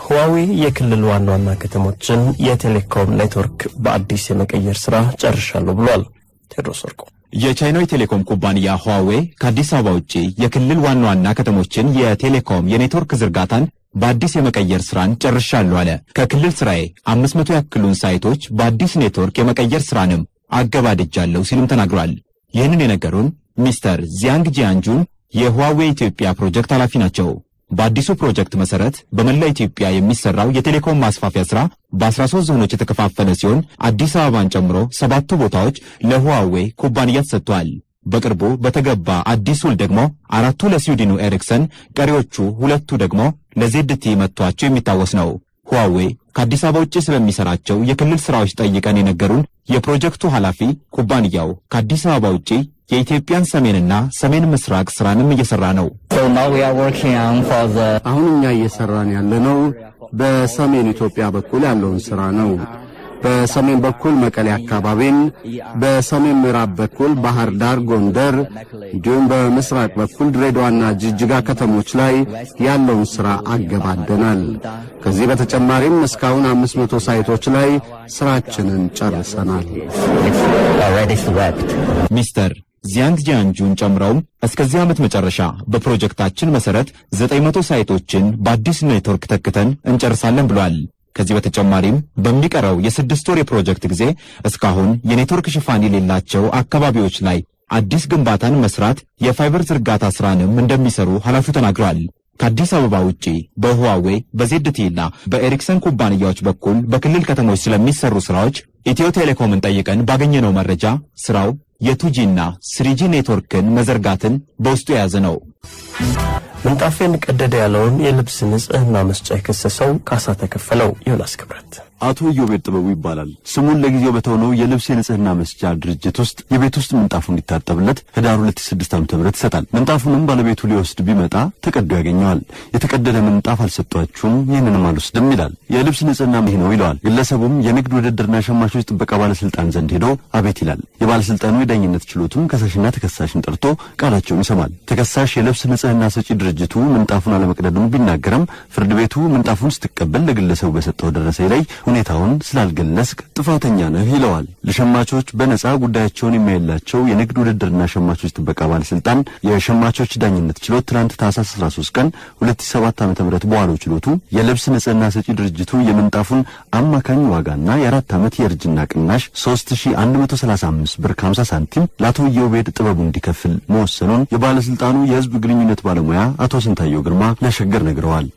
ሁዋዌ የክልል ዋና ከተሞችን የቴሌኮም ኔትወርክ በአዲስ የመቀየር ስራ ጨርሻለሁ ብሏል። ቴድሮስ ወርቁ የቻይናው ቴሌኮም ኩባንያ ሁዋዌ ከአዲስ አበባ ውጪ የክልል ዋና ከተሞችን የቴሌኮም የኔትወርክ ዝርጋታን በአዲስ የመቀየር ስራን ጨርሻለሁ አለ። ከክልል ስራዬ 500 ያክሉን ሳይቶች በአዲስ ኔትወርክ የመቀየር ስራንም አገባድጃለሁ ሲሉም ተናግሯል። ይህንን የነገሩን ሚስተር ዚያንግ ጂያንጁን የሁዋዌ ኢትዮጵያ ፕሮጀክት ኃላፊ ናቸው። በአዲሱ ፕሮጀክት መሰረት በመላ ኢትዮጵያ የሚሰራው የቴሌኮም ማስፋፊያ ስራ በ13 ዞኖች የተከፋፈለ ሲሆን አዲስ አበባን ጨምሮ 7 ቦታዎች ለሁዋዌ ኩባንያ ተሰጥቷል። በቅርቡ በተገባ አዲስ ውል ደግሞ 4ቱ ለስዊድኑ ኤሪክሰን፣ ቀሪዎቹ 2ቱ ደግሞ ለዜድቲ መጥቷቸው የሚታወስ ነው። ሁዋዌ ከአዲስ አበባ ውጪ ስለሚሰራቸው የክልል ስራዎች ጠይቀን የነገሩን የፕሮጀክቱ ኃላፊ ኩባንያው ከአዲስ አበባ ውጪ የኢትዮጵያን ሰሜንና ሰሜን ምስራቅ ስራንም እየሰራ ነው። አሁን እኛ እየሰራን ያለነው በሰሜን ኢትዮጵያ በኩል ያለውን ስራ ነው። በሰሜን በኩል መቀሌ አካባቢን፣ በሰሜን ምዕራብ በኩል ባህር ዳር፣ ጎንደር እንዲሁም በምስራቅ በኩል ድሬዳዋና ጅጅጋ ከተሞች ላይ ያለውን ስራ አገባደናል። ከዚህ በተጨማሪም እስካሁን 500 ሳይቶች ላይ ስራችንን ጨርሰናል። ሚስተር ዚያንግ ጂያንጁን ጨምረውም እስከዚህ ዓመት መጨረሻ በፕሮጀክታችን መሰረት 900 ሳይቶችን በአዲስ ኔትወርክ ተክተን እንጨርሳለን ብሏል። ከዚህ በተጨማሪም በሚቀረው የ6 ወር የፕሮጀክት ጊዜ እስካሁን የኔትወርክ ሽፋን የሌላቸው አካባቢዎች ላይ አዲስ ግንባታን መስራት፣ የፋይበር ዝርጋታ ስራንም እንደሚሰሩ ኃላፊው ተናግረዋል። ከአዲስ አበባ ውጪ በሁዋዌ በዜድቲና በኤሪክሰን ኩባንያዎች በኩል በክልል ከተሞች ስለሚሰሩ ስራዎች ኢትዮ ቴሌኮምን ጠይቀን ባገኘነው መረጃ ስራው የቱጂና ስሪጂ ኔትወርክን መዘርጋትን በውስጡ የያዘ ነው። ምንጣፌን ቀደደ ያለውን የልብስ ንጽህና መስጫ የከሰሰው ካሳ ተከፈለው። ዮናስ ክብረት አቶ ኢዮቤድ ጥበቡ ይባላል። ስሙን ለጊዜው በተወነው የልብስ የንጽህና መስጫ ድርጅት ውስጥ የቤት ውስጥ ምንጣፉ እንዲታጠብለት ህዳር 2006 ዓ.ም ይሰጣል። ምንጣፉንም ባለቤቱ ሊወስድ ቢመጣ ተቀዶ ያገኘዋል። የተቀደደ ምንጣፍ አልሰጧችሁም፣ ይህንንም አልወስድም ይላል። የልብስ ንጽህና ይህ ነው ይለዋል። ግለሰቡም የንግድ ውድድርና ሸማቾች ጥበቃ ባለስልጣን ዘንድ ሄዶ አቤት ይላል። የባለስልጣኑ የዳኝነት ችሎቱም ከሳሽና ተከሳሽን ጠርቶ ቃላቸውን ይሰማል። ተከሳሽ የልብስ ንጽህና ሰጪ ድርጅቱ ምንጣፉን አለመቅደዱን ቢናገርም ፍርድ ቤቱ ምንጣፉን ስትቀበል ለግለሰቡ በሰጠው ደረሰኝ ላይ ሁኔታውን ስላልገለጽክ ጥፋተኛ ነህ ይለዋል። ለሸማቾች በነጻ ጉዳያቸውን የሚያይላቸው የንግድ ውድድርና ሸማቾች ጥበቃ ባለስልጣን የሸማቾች ዳኝነት ችሎት ትናንት ታህሳስ 13 ቀን 2007 ዓ.ም በዋለው ችሎቱ የልብስ ንጽህና ሰጪ ድርጅቱ የምንጣፉን አማካኝ ዋጋና የ4 ዓመት የእርጅና ቅናሽ 3135 ብር ከ50 ሳንቲም ለአቶ ኢዮቤድ ጥበቡ እንዲከፍል መወሰኑን የባለስልጣኑ የህዝብ ግንኙነት ባለሙያ አቶ ስንታየው ግርማ ለሸገር ነግረዋል።